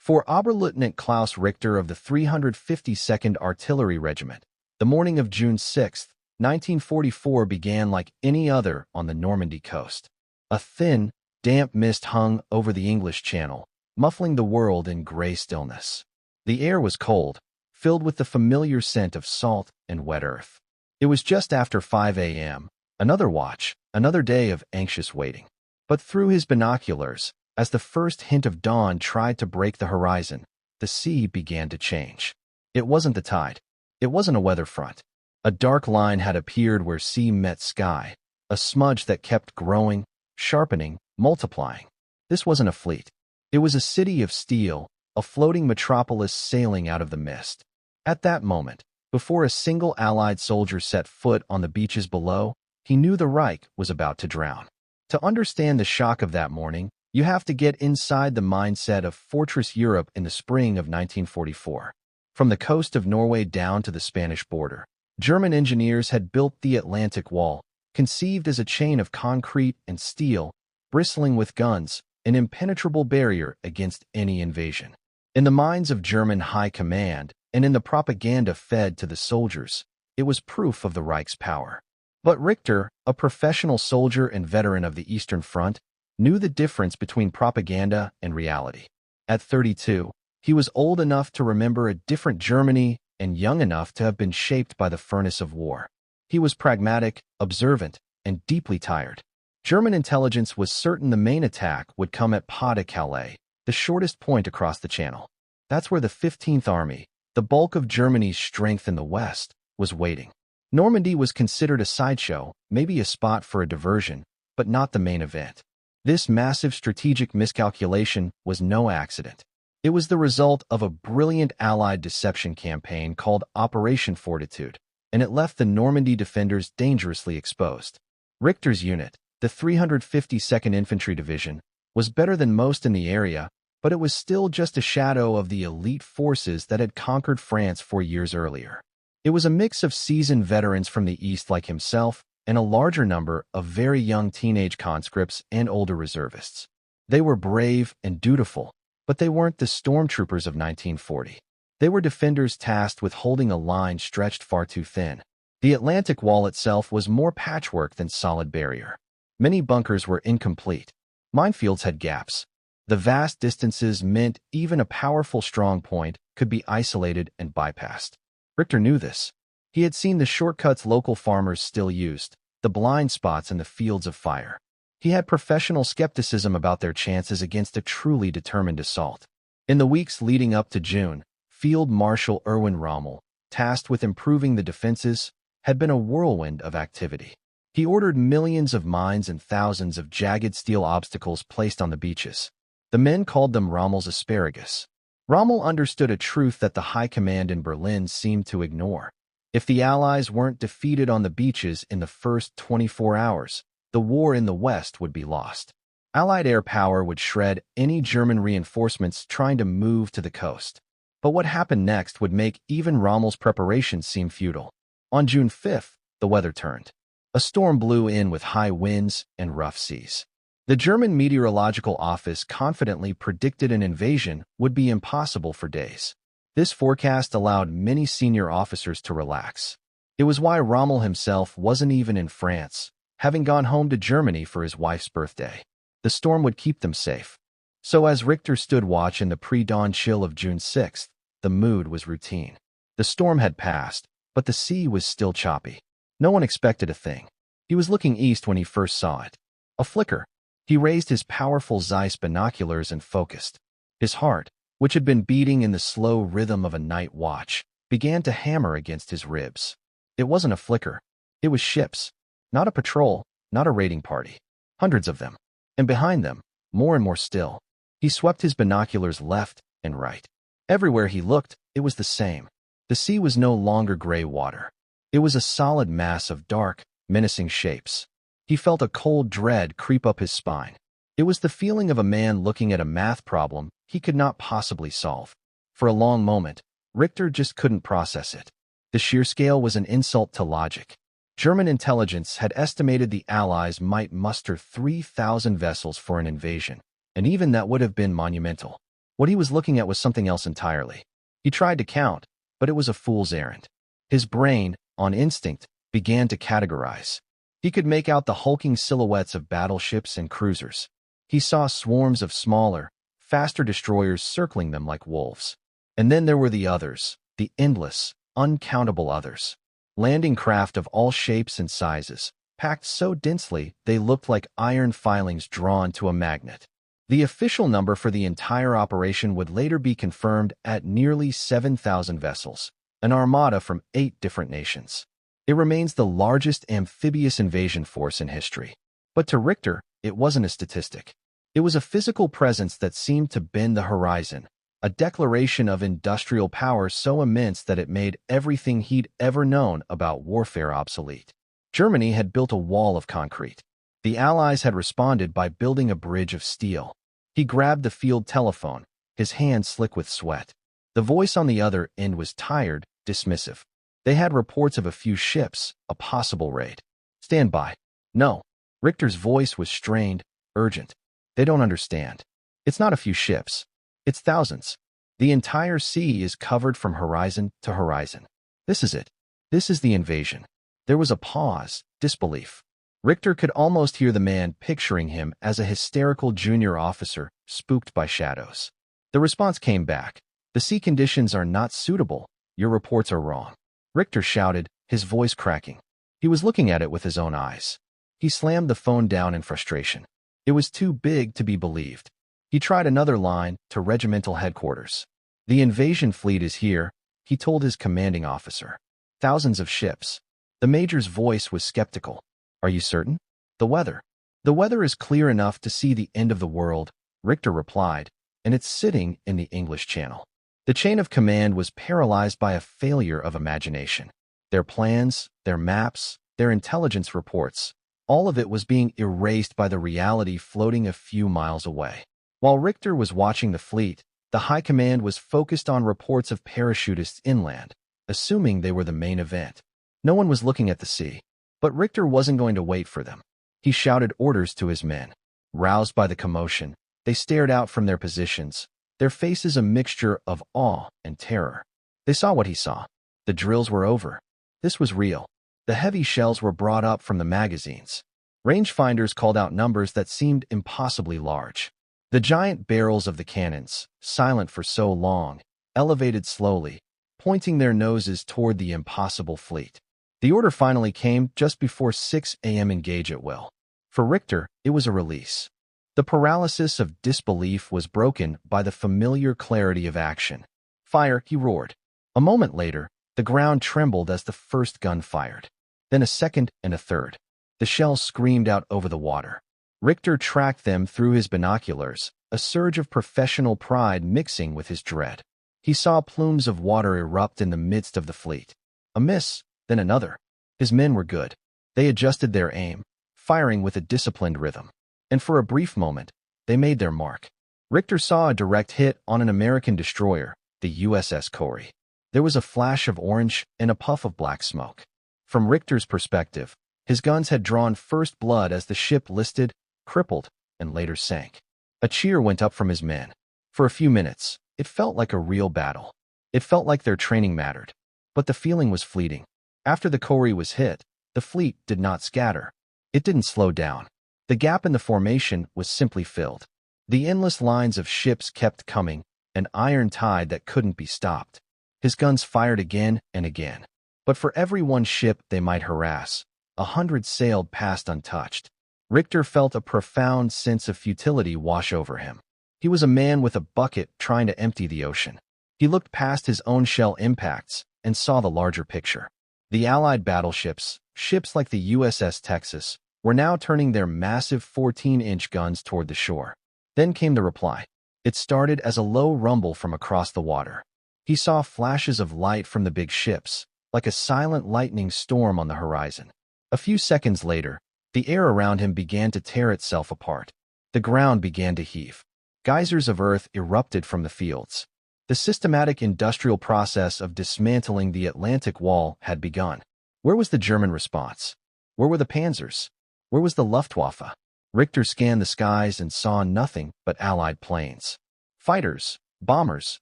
For Oberleutnant Klaus Richter of the 352nd Artillery Regiment, the morning of June 6, 1944 began like any other on the Normandy coast. A thin, damp mist hung over the English Channel, muffling the world in gray stillness. The air was cold, filled with the familiar scent of salt and wet earth. It was just after 5 a.m., another watch, another day of anxious waiting. But through his binoculars, as the first hint of dawn tried to break the horizon, the sea began to change. It wasn't the tide. It wasn't a weather front. A dark line had appeared where sea met sky, a smudge that kept growing, sharpening, multiplying. This wasn't a fleet. It was a city of steel, a floating metropolis sailing out of the mist. At that moment, before a single Allied soldier set foot on the beaches below, he knew the Reich was about to drown. To understand the shock of that morning, you have to get inside the mindset of Fortress Europe in the spring of 1944. From the coast of Norway down to the Spanish border, German engineers had built the Atlantic Wall, conceived as a chain of concrete and steel, bristling with guns, an impenetrable barrier against any invasion. In the minds of German high command, and in the propaganda fed to the soldiers, it was proof of the Reich's power. But Richter, a professional soldier and veteran of the Eastern Front, knew the difference between propaganda and reality. At 32, he was old enough to remember a different Germany and young enough to have been shaped by the furnace of war. He was pragmatic, observant, and deeply tired. German intelligence was certain the main attack would come at Pas-de-Calais, the shortest point across the Channel. That's where the 15th Army, the bulk of Germany's strength in the West, was waiting. Normandy was considered a sideshow, maybe a spot for a diversion, but not the main event. This massive strategic miscalculation was no accident. It was the result of a brilliant Allied deception campaign called Operation Fortitude, and it left the Normandy defenders dangerously exposed. Richter's unit, the 352nd Infantry Division, was better than most in the area, but it was still just a shadow of the elite forces that had conquered France 4 years earlier. It was a mix of seasoned veterans from the East like himself, and a larger number of very young teenage conscripts and older reservists. They were brave and dutiful, but they weren't the stormtroopers of 1940. They were defenders tasked with holding a line stretched far too thin. The Atlantic Wall itself was more patchwork than solid barrier. Many bunkers were incomplete. Minefields had gaps. The vast distances meant even a powerful strong point could be isolated and bypassed. Richter knew this. He had seen the shortcuts local farmers still used, the blind spots in the fields of fire. He had professional skepticism about their chances against a truly determined assault. In the weeks leading up to June, Field Marshal Erwin Rommel, tasked with improving the defenses, had been a whirlwind of activity. He ordered millions of mines and thousands of jagged steel obstacles placed on the beaches. The men called them Rommel's asparagus. Rommel understood a truth that the high command in Berlin seemed to ignore. If the Allies weren't defeated on the beaches in the first 24 hours, the war in the West would be lost. Allied air power would shred any German reinforcements trying to move to the coast. But what happened next would make even Rommel's preparations seem futile. On June 5th, the weather turned. A storm blew in with high winds and rough seas. The German Meteorological Office confidently predicted an invasion would be impossible for days. This forecast allowed many senior officers to relax. It was why Rommel himself wasn't even in France, having gone home to Germany for his wife's birthday. The storm would keep them safe. So as Richter stood watch in the pre-dawn chill of June 6th, the mood was routine. The storm had passed, but the sea was still choppy. No one expected a thing. He was looking east when he first saw it. A flicker. He raised his powerful Zeiss binoculars and focused. His heart, which had been beating in the slow rhythm of a night watch, began to hammer against his ribs. It wasn't a flicker. It was ships. Not a patrol, not a raiding party. Hundreds of them. And behind them, more and more still. He swept his binoculars left and right. Everywhere he looked, it was the same. The sea was no longer gray water. It was a solid mass of dark, menacing shapes. He felt a cold dread creep up his spine. It was the feeling of a man looking at a math problem he could not possibly solve. For a long moment, Richter just couldn't process it. The sheer scale was an insult to logic. German intelligence had estimated the Allies might muster 3,000 vessels for an invasion, and even that would have been monumental. What he was looking at was something else entirely. He tried to count, but it was a fool's errand. His brain, on instinct, began to categorize. He could make out the hulking silhouettes of battleships and cruisers. He saw swarms of smaller, faster destroyers circling them like wolves. And then there were the others, the endless, uncountable others. Landing craft of all shapes and sizes, packed so densely they looked like iron filings drawn to a magnet. The official number for the entire operation would later be confirmed at nearly 7,000 vessels, an armada from 8 different nations. It remains the largest amphibious invasion force in history. But to Richter, it wasn't a statistic. It was a physical presence that seemed to bend the horizon, a declaration of industrial power so immense that it made everything he'd ever known about warfare obsolete. Germany had built a wall of concrete. The Allies had responded by building a bridge of steel. He grabbed the field telephone, his hands slick with sweat. The voice on the other end was tired, dismissive. They had reports of a few ships, a possible raid. Stand by. No. Richter's voice was strained, urgent. They don't understand. It's not a few ships. It's thousands. The entire sea is covered from horizon to horizon. This is it. This is the invasion. There was a pause, disbelief. Richter could almost hear the man picturing him as a hysterical junior officer, spooked by shadows. The response came back. The sea conditions are not suitable. Your reports are wrong. Richter shouted, his voice cracking. He was looking at it with his own eyes. He slammed the phone down in frustration. It was too big to be believed. He tried another line to regimental headquarters. The invasion fleet is here, he told his commanding officer. Thousands of ships. The major's voice was skeptical. Are you certain? The weather. The weather is clear enough to see the end of the world, Richter replied, and it's sitting in the English Channel. The chain of command was paralyzed by a failure of imagination. Their plans, their maps, their intelligence reports, all of it was being erased by the reality floating a few miles away. While Richter was watching the fleet, the high command was focused on reports of parachutists inland, assuming they were the main event. No one was looking at the sea, but Richter wasn't going to wait for them. He shouted orders to his men. Roused by the commotion, they stared out from their positions, their faces a mixture of awe and terror. They saw what he saw. The drills were over. This was real. The heavy shells were brought up from the magazines. Rangefinders called out numbers that seemed impossibly large. The giant barrels of the cannons, silent for so long, elevated slowly, pointing their noses toward the impossible fleet. The order finally came just before 6 a.m. Engage at will. For Richter, it was a release. The paralysis of disbelief was broken by the familiar clarity of action. Fire, he roared. A moment later, the ground trembled as the first gun fired. Then a second and a third. The shells screamed out over the water. Richter tracked them through his binoculars, a surge of professional pride mixing with his dread. He saw plumes of water erupt in the midst of the fleet. A miss, then another. His men were good. They adjusted their aim, firing with a disciplined rhythm. And for a brief moment, they made their mark. Richter saw a direct hit on an American destroyer, the USS Corey. There was a flash of orange and a puff of black smoke. From Richter's perspective, his guns had drawn first blood as the ship listed, crippled, and later sank. A cheer went up from his men. For a few minutes, it felt like a real battle. It felt like their training mattered. But the feeling was fleeting. After the Corey was hit, the fleet did not scatter. It didn't slow down. The gap in the formation was simply filled. The endless lines of ships kept coming, an iron tide that couldn't be stopped. His guns fired again and again. But for every one ship they might harass, 100 sailed past untouched. Richter felt a profound sense of futility wash over him. He was a man with a bucket trying to empty the ocean. He looked past his own shell impacts and saw the larger picture. The Allied battleships, ships like the USS Texas, were now turning their massive 14-inch guns toward the shore. Then came the reply. It started as a low rumble from across the water. He saw flashes of light from the big ships, like a silent lightning storm on the horizon. A few seconds later, the air around him began to tear itself apart. The ground began to heave. Geysers of earth erupted from the fields. The systematic industrial process of dismantling the Atlantic Wall had begun. Where was the German response? Where were the panzers? Where was the Luftwaffe? Richter scanned the skies and saw nothing but Allied planes. Fighters, bombers,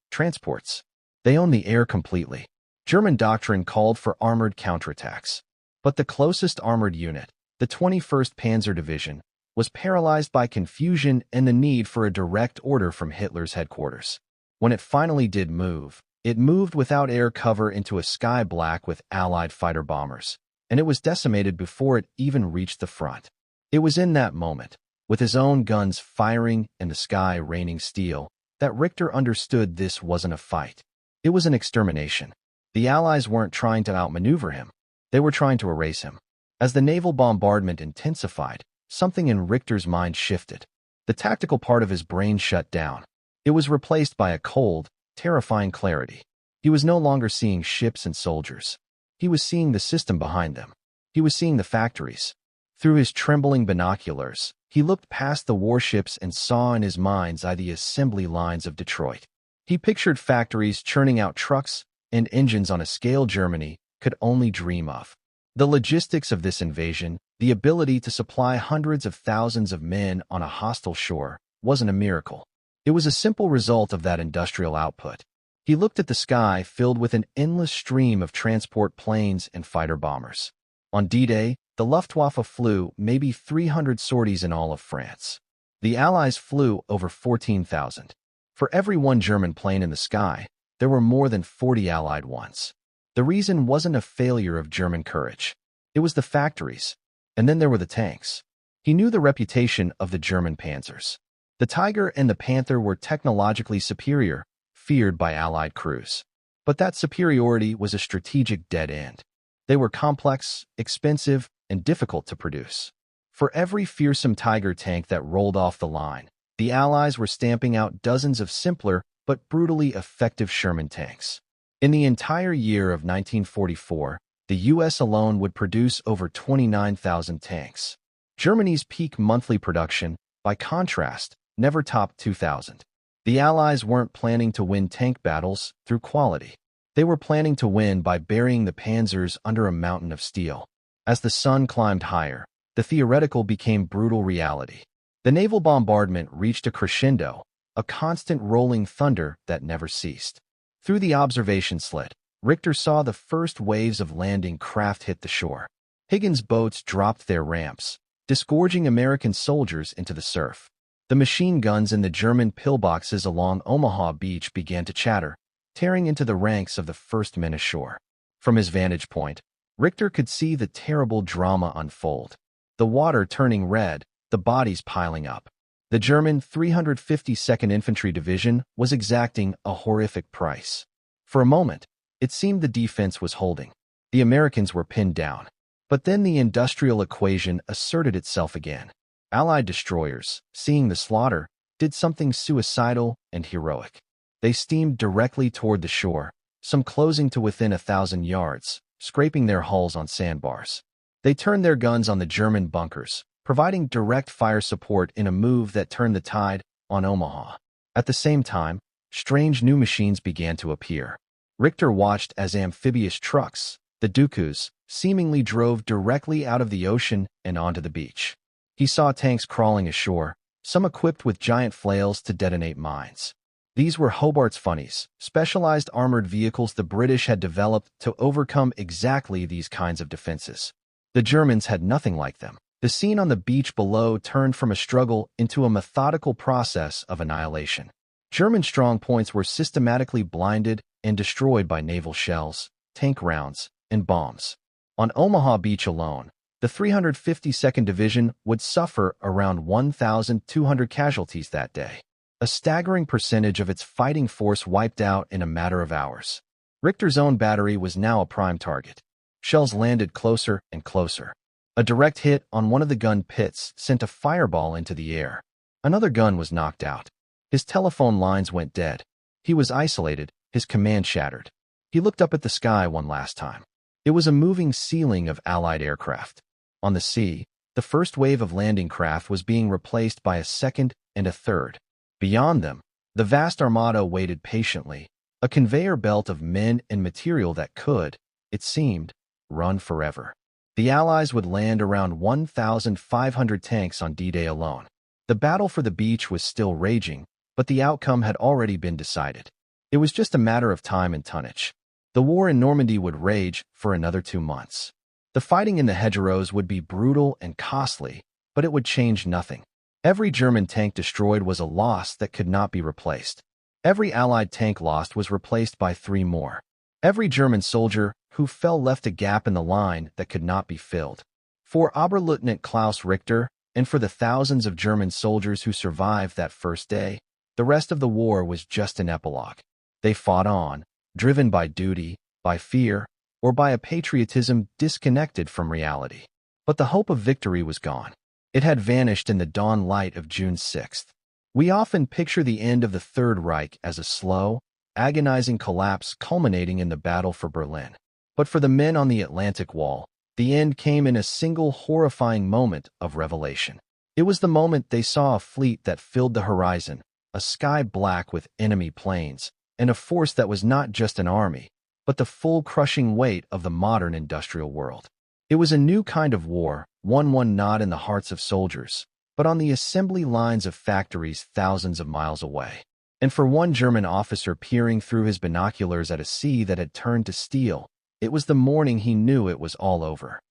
transports. They owned the air completely. German doctrine called for armored counterattacks. But the closest armored unit, the 21st Panzer Division, was paralyzed by confusion and the need for a direct order from Hitler's headquarters. When it finally did move, it moved without air cover into a sky black with Allied fighter bombers, and it was decimated before it even reached the front. It was in that moment, with his own guns firing and the sky raining steel, that Richter understood this wasn't a fight. It was an extermination. The Allies weren't trying to outmaneuver him. They were trying to erase him. As the naval bombardment intensified, something in Richter's mind shifted. The tactical part of his brain shut down. It was replaced by a cold, terrifying clarity. He was no longer seeing ships and soldiers. He was seeing the system behind them. He was seeing the factories. Through his trembling binoculars, he looked past the warships and saw in his mind's eye the assembly lines of Detroit. He pictured factories churning out trucks and engines on a scale Germany could only dream of. The logistics of this invasion, the ability to supply hundreds of thousands of men on a hostile shore, wasn't a miracle. It was a simple result of that industrial output. He looked at the sky filled with an endless stream of transport planes and fighter bombers. On D-Day, the Luftwaffe flew maybe 300 sorties in all of France. The Allies flew over 14,000. For every one German plane in the sky, there were more than 40 Allied ones. The reason wasn't a failure of German courage. It was the factories. And then there were the tanks. He knew the reputation of the German panzers. The Tiger and the Panther were technologically superior, feared by Allied crews. But that superiority was a strategic dead end. They were complex, expensive, and difficult to produce. For every fearsome Tiger tank that rolled off the line, the Allies were stamping out dozens of simpler but brutally effective Sherman tanks. In the entire year of 1944, the U.S. alone would produce over 29,000 tanks. Germany's peak monthly production, by contrast, never topped 2,000. The Allies weren't planning to win tank battles through quality. They were planning to win by burying the panzers under a mountain of steel. As the sun climbed higher, the theoretical became brutal reality. The naval bombardment reached a crescendo, a constant rolling thunder that never ceased. Through the observation slit, Richter saw the first waves of landing craft hit the shore. Higgins' boats dropped their ramps, disgorging American soldiers into the surf. The machine guns in the German pillboxes along Omaha Beach began to chatter, tearing into the ranks of the first men ashore. From his vantage point, Richter could see the terrible drama unfold. The water turning red, the bodies piling up. The German 352nd Infantry Division was exacting a horrific price. For a moment, it seemed the defense was holding. The Americans were pinned down. But then the industrial equation asserted itself again. Allied destroyers, seeing the slaughter, did something suicidal and heroic. They steamed directly toward the shore, some closing to within 1,000 yards, scraping their hulls on sandbars. They turned their guns on the German bunkers, providing direct fire support in a move that turned the tide on Omaha. At the same time, strange new machines began to appear. Richter watched as amphibious trucks, the Dukus, seemingly drove directly out of the ocean and onto the beach. He saw tanks crawling ashore, some equipped with giant flails to detonate mines. These were Hobart's funnies, specialized armored vehicles the British had developed to overcome exactly these kinds of defenses. The Germans had nothing like them. The scene on the beach below turned from a struggle into a methodical process of annihilation. German strong points were systematically blinded and destroyed by naval shells, tank rounds, and bombs. On Omaha Beach alone, the 352nd Division would suffer around 1,200 casualties that day. A staggering percentage of its fighting force wiped out in a matter of hours. Richter's own battery was now a prime target. Shells landed closer and closer. A direct hit on one of the gun pits sent a fireball into the air. Another gun was knocked out. His telephone lines went dead. He was isolated, his command shattered. He looked up at the sky one last time. It was a moving ceiling of Allied aircraft. On the sea, the first wave of landing craft was being replaced by a second and a third. Beyond them, the vast armada waited patiently, a conveyor belt of men and material that could, it seemed, run forever. The Allies would land around 1,500 tanks on D-Day alone. The battle for the beach was still raging, but the outcome had already been decided. It was just a matter of time and tonnage. The war in Normandy would rage for another 2 months. The fighting in the hedgerows would be brutal and costly, but it would change nothing. Every German tank destroyed was a loss that could not be replaced. Every Allied tank lost was replaced by 3 more. Every German soldier who fell left a gap in the line that could not be filled. For Oberleutnant Klaus Richter, and for the thousands of German soldiers who survived that first day, the rest of the war was just an epilogue. They fought on, driven by duty, by fear, or by a patriotism disconnected from reality. But the hope of victory was gone. It had vanished in the dawn light of June 6th. We often picture the end of the Third Reich as a slow, agonizing collapse culminating in the battle for Berlin. But for the men on the Atlantic Wall, the end came in a single horrifying moment of revelation. It was the moment they saw a fleet that filled the horizon, a sky black with enemy planes, and a force that was not just an army, but the full crushing weight of the modern industrial world. It was a new kind of war, one not in the hearts of soldiers, but on the assembly lines of factories thousands of miles away. And for one German officer peering through his binoculars at a sea that had turned to steel, it was the morning he knew it was all over.